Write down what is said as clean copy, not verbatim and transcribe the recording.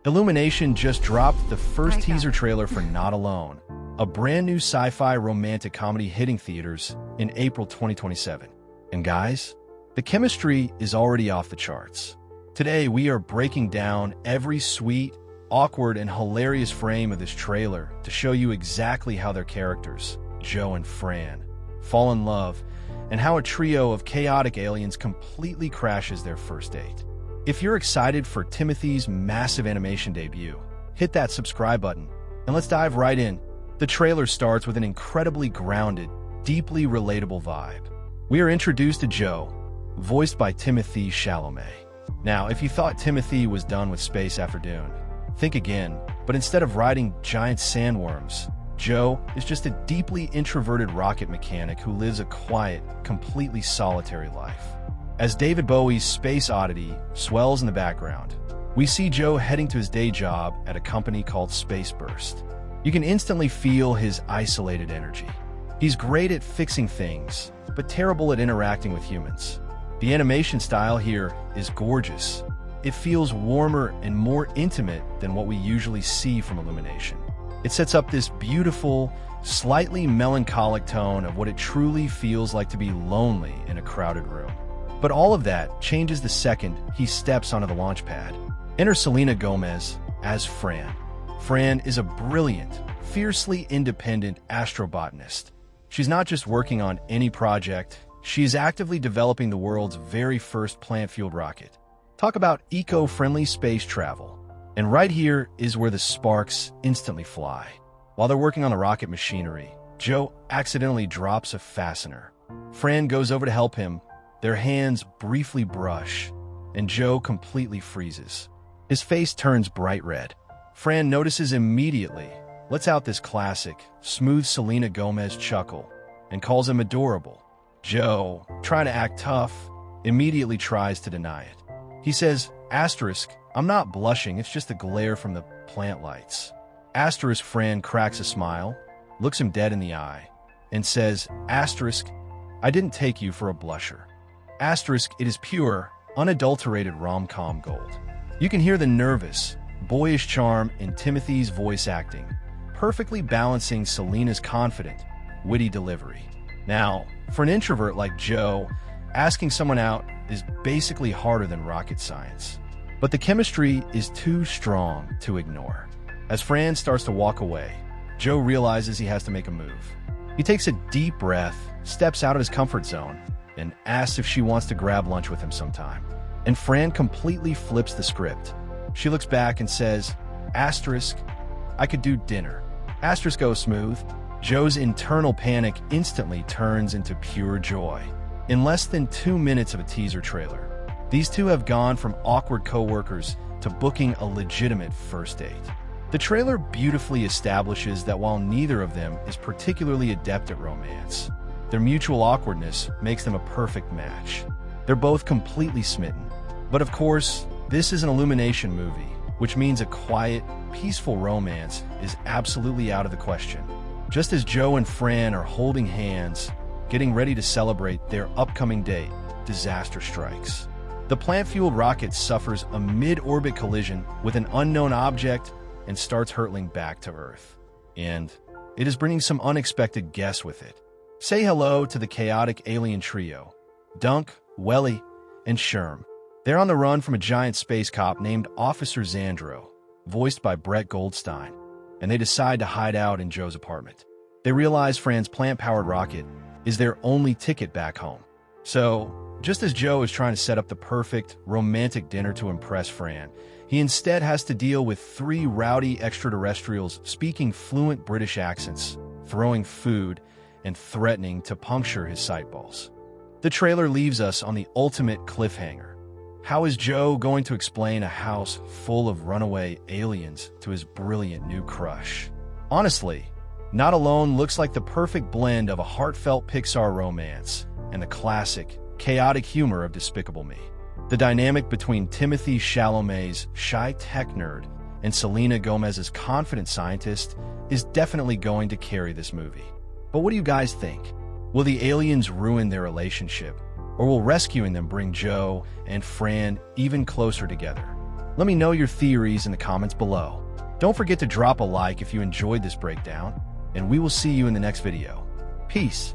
Illumination just dropped the first teaser trailer for Not Alone, a brand new sci-fi romantic comedy hitting theaters in April 2027. And guys, the chemistry is already off the charts. Today, we are breaking down every sweet, awkward, and hilarious frame of this trailer to show you exactly how their characters, Joe and Fran, fall in love, and how a trio of chaotic aliens completely crashes their first date. If you're excited for Timothée's massive animation debut, hit that subscribe button, and let's dive right in. The trailer starts with an incredibly grounded, deeply relatable vibe. We are introduced to Joe, voiced by Timothée Chalamet. Now, if you thought Timothée was done with space after Dune, think again, but instead of riding giant sandworms, Joe is just a deeply introverted rocket mechanic who lives a quiet, completely solitary life. As David Bowie's Space Oddity swells in the background, we see Joe heading to his day job at a company called Space Burst. You can instantly feel his isolated energy. He's great at fixing things, but terrible at interacting with humans. The animation style here is gorgeous. It feels warmer and more intimate than what we usually see from Illumination. It sets up this beautiful, slightly melancholic tone of what it truly feels like to be lonely in a crowded room. But all of that changes the second he steps onto the launch pad. Enter Selena Gomez as Fran. Fran is a brilliant, fiercely independent astrobotanist. She's not just working on any project, she is actively developing the world's very first plant-fueled rocket. Talk about eco-friendly space travel. And right here is where the sparks instantly fly. While they're working on the rocket machinery, Joe accidentally drops a fastener. Fran goes over to help him. Their hands briefly brush, and Joe completely freezes. His face turns bright red. Fran notices immediately, lets out this classic, smooth Selena Gomez chuckle, and calls him adorable. Joe, trying to act tough, immediately tries to deny it. He says, asterisk, I'm not blushing, it's just the glare from the plant lights. Asterisk Fran cracks a smile, looks him dead in the eye, and says, asterisk, I didn't take you for a blusher. Asterisk, it is pure, unadulterated rom-com gold. You can hear the nervous, boyish charm in Timothée's voice acting, perfectly balancing Selena's confident, witty delivery. Now, for an introvert like Joe, asking someone out is basically harder than rocket science. But the chemistry is too strong to ignore. As Fran starts to walk away, Joe realizes he has to make a move. He takes a deep breath, steps out of his comfort zone, and asks if she wants to grab lunch with him sometime. And Fran completely flips the script. She looks back and says, asterisk, I could do dinner. Asterisk goes smooth. Joe's internal panic instantly turns into pure joy. In less than 2 minutes of a teaser trailer, these two have gone from awkward co-workers to booking a legitimate first date. The trailer beautifully establishes that while neither of them is particularly adept at romance, their mutual awkwardness makes them a perfect match. They're both completely smitten. But of course, this is an Illumination movie, which means a quiet, peaceful romance is absolutely out of the question. Just as Joe and Fran are holding hands, getting ready to celebrate their upcoming date, disaster strikes. The plant-fueled rocket suffers a mid-orbit collision with an unknown object and starts hurtling back to Earth. And it is bringing some unexpected guests with it. Say hello to the chaotic alien trio, Dunk, Welly, and Sherm. They're on the run from a giant space cop named Officer Xandro, voiced by Brett Goldstein, and they decide to hide out in Joe's apartment. They realize Fran's plant-powered rocket is their only ticket back home. So, just as Joe is trying to set up the perfect, romantic dinner to impress Fran, he instead has to deal with 3 rowdy extraterrestrials speaking fluent British accents, throwing food, and threatening to puncture his sight balls. The trailer leaves us on the ultimate cliffhanger. How is Joe going to explain a house full of runaway aliens to his brilliant new crush? Honestly, Not Alone looks like the perfect blend of a heartfelt Pixar romance and the classic, chaotic humor of Despicable Me. The dynamic between Timothée Chalamet's shy tech nerd and Selena Gomez's confident scientist is definitely going to carry this movie. But what do you guys think? Will the aliens ruin their relationship, or will rescuing them bring Joe and Fran even closer together? Let me know your theories in the comments below. Don't forget to drop a like if you enjoyed this breakdown, and we will see you in the next video. Peace.